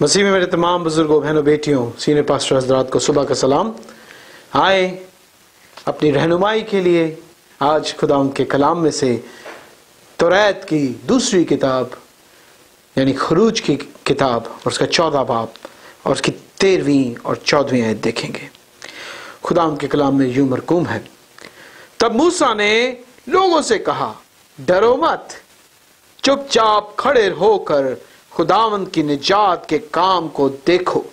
मसीह में मेरे तमाम बुजुर्गों, बहनों, बेटियों, सीनियर पास्टर हजरात को सुबह का सलाम। आए अपनी रहनुमाई के लिए आज खुदा के कलाम में से तौरात की दूसरी किताब यानी खरूज की किताब और उसका 14 बाब और उसकी 13वीं और 14वीं आयत देखेंगे। खुदा के कलाम में यूं मरकूम है, तब मूसा ने लोगों से कहा, डरो मत, चुपचाप खड़े होकर खुदावंद की निजात के काम को देखो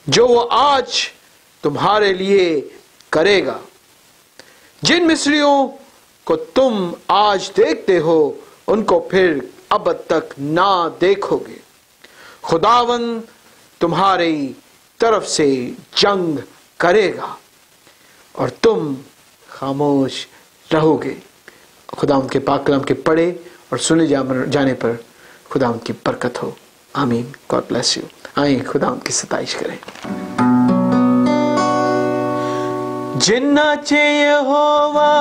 जो वो आज तुम्हारे लिए करेगा। जिन मिस्रियों को तुम आज देखते हो उनको फिर अब तक ना देखोगे। खुदावंद तुम्हारी तरफ से जंग करेगा और तुम खामोश रहोगे। खुदावंद के पाक कलाम के पढ़े और सुने जाने पर खुदावंद की बरकत हो। आमीन। God bless you. आइए खुदावंद की सताइश करें। जिन्नाचे यहोवा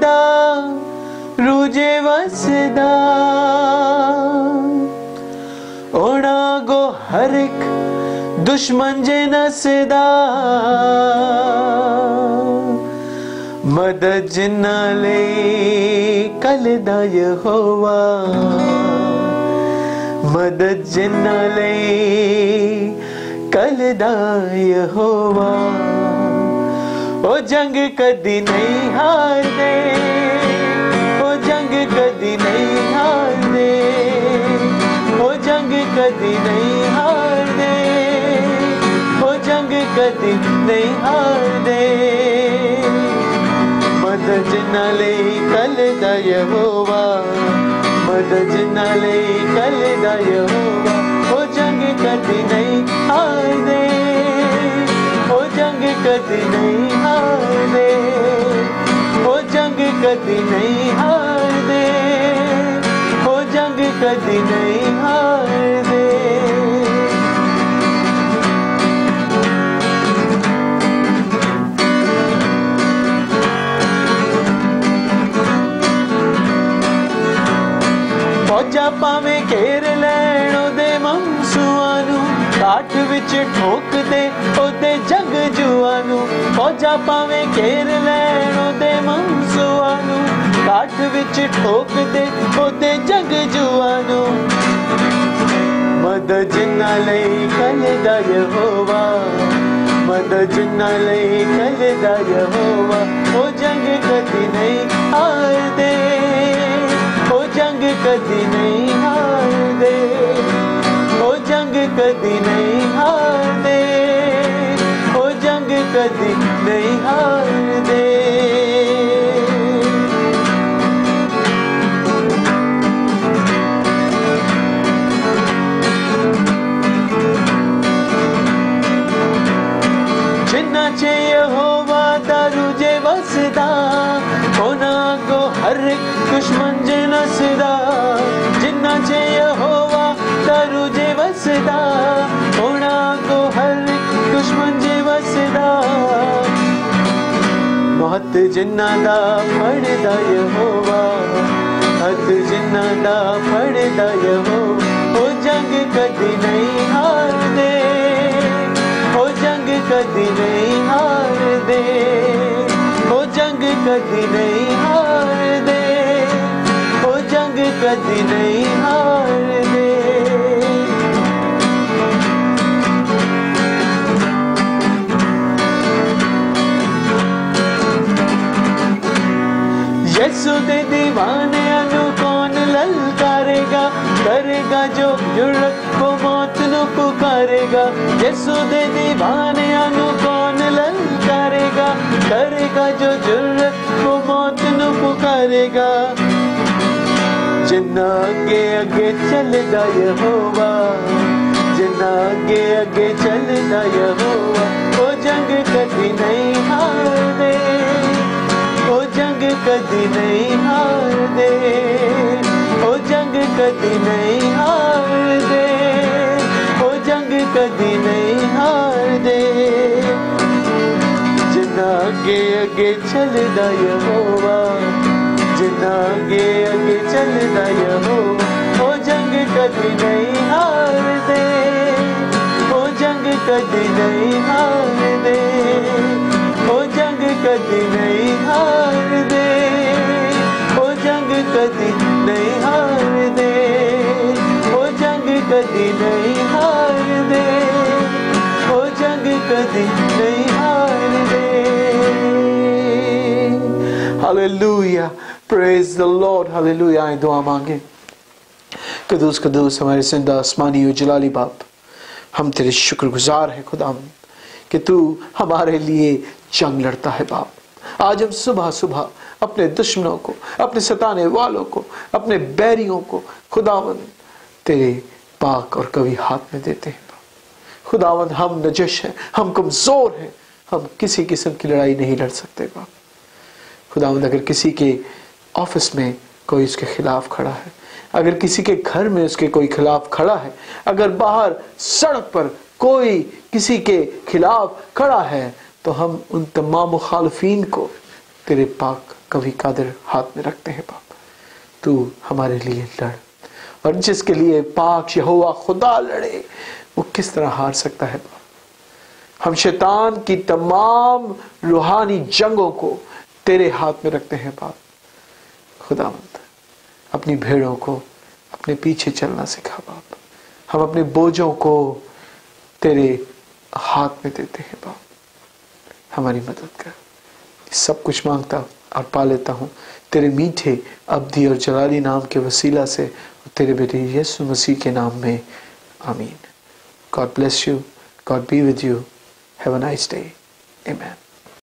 दा रूजे वसदा ओड़ा गो हर एक दुश्मन जे नसदा मदद जिन्ना ले कलदा यहोवा मदद जिन्ना ले कलदा यहोवा ओ जंग कदी नहीं हार दे ओ जंग कदी नहीं हार दे ओ जंग कदी नहीं हार दे ओ जंग कदी नहीं हार दे मदद जिन्ना ले कलदा यहोवा मदद जिन्ना ले कलदा यहोवा ओ जंग कदी नहीं हार दे ओ जंग कदी नहीं हार दे ओ जंग कदी नहीं हार दे ओ जंग कदी नहीं हार दे। फौजा पावे घेर लैण ओदे मंसूआं नूं काठ विच ठोक दे ओदे जंग जुआं नूं फौजा पावे घेर लैण ओदे मंसूआं नूं काठ विच ठोक दे ओदे जंग जुआं नूं मदद जिन्ना लई कलदा यहोवा मदद जिन्ना लई कलदा यहोवा ओ जंग कदी नहीं हार दे ओ जंग कदी नहीं हार दे ओ जंग कदी नहीं हार दे ओ जंग कदी नहीं हार दे। जिन्ना चे यहोवा दारू जे वसदा होना गो हर दुश्मन जे नसदा जिन्ना चे यहोवा दारू जे वसदा होना गो हर दुश्मन जे वसदा मौत जिन्ना दा फड़दा यहोवा हथ जिन्ना दा फड़दा यहोवा ओ जंग कदी नहीं हार दे ओ जंग कदी नहीं हार दे ओ जंग कदी नहीं हार दे ओ जंग कदी नहीं हार दे। यीशु दे दीवाने अनु कौन ललकारेगा करेगा जो जुर्रत को मौत नु पुकारेगा यीशु दे दीवाने अनु कौन ललकारेगा करेगा जो जुर्रत को मौत नु पुकारेगा जिन्ना आगे आगे चलदा यहोवा जिन्ना आगे आगे चलदा यहोवा ओ जंग कदी नहीं हार दे ओ जंग कदी नहीं हार दे ओ जंग कदी नहीं हार दे ओ जंग कदी नहीं हार दे जिन्ना आगे आगे चलदा यहोवा जिन्ना आगे आगे चलदा यहोवा ओ जंग कदी नहीं हार दे कदी नहीं हार दे, ओ जंग कदी नहीं हार दे, ओ जंग कदी नहीं हार दे, ओ जंग कदी नहीं हार दे, ओ जंग कदी नहीं हार दे। Hallelujah, praise the lord, hallelujah. आए दुआ मांगे। कदूस कदूस हमारे जिंदा आसमानी और जलाली बाप, हम तेरे शुक्रगुजार हैं खुदावंद कि तू हमारे लिए जंग लड़ता है बाप। आज हम सुबह सुबह अपने दुश्मनों को, अपने सताने वालों को, अपने बैरियों को खुदावंद तेरे पाक और कवि हाथ में देते हैं बाप। खुदावंद हम नजश हैं, हम कमजोर हैं, हम किसी किस्म की लड़ाई नहीं लड़ सकते बाप। खुदावंद अगर किसी के ऑफिस में कोई उसके खिलाफ खड़ा है, अगर किसी के घर में उसके कोई खिलाफ खड़ा है, अगर बाहर सड़क पर कोई किसी के खिलाफ खड़ा है, तो हम उन तमाम मुखालफीन को तेरे पाक कवि कादिर हाथ में रखते हैं बाप। तू हमारे लिए लड़, और जिसके लिए पाक यहोवा खुदा लड़े वो किस तरह हार सकता है बाप। हम शैतान की तमाम रूहानी जंगों को तेरे हाथ में रखते हैं बाप। खुदावंद अपनी भेड़ों को अपने पीछे चलना सिखा बाप। हम अपने बोझों को तेरे हाथ में देते हैं बाप, हमारी मदद कर। सब कुछ मांगता और पा लेता हूँ तेरे मीठे अब्दी और जलाली नाम के वसीला से, और तेरे बेटे यीशु मसीह के नाम में, आमीन। God bless you, God be with you, have a nice day, आमीन।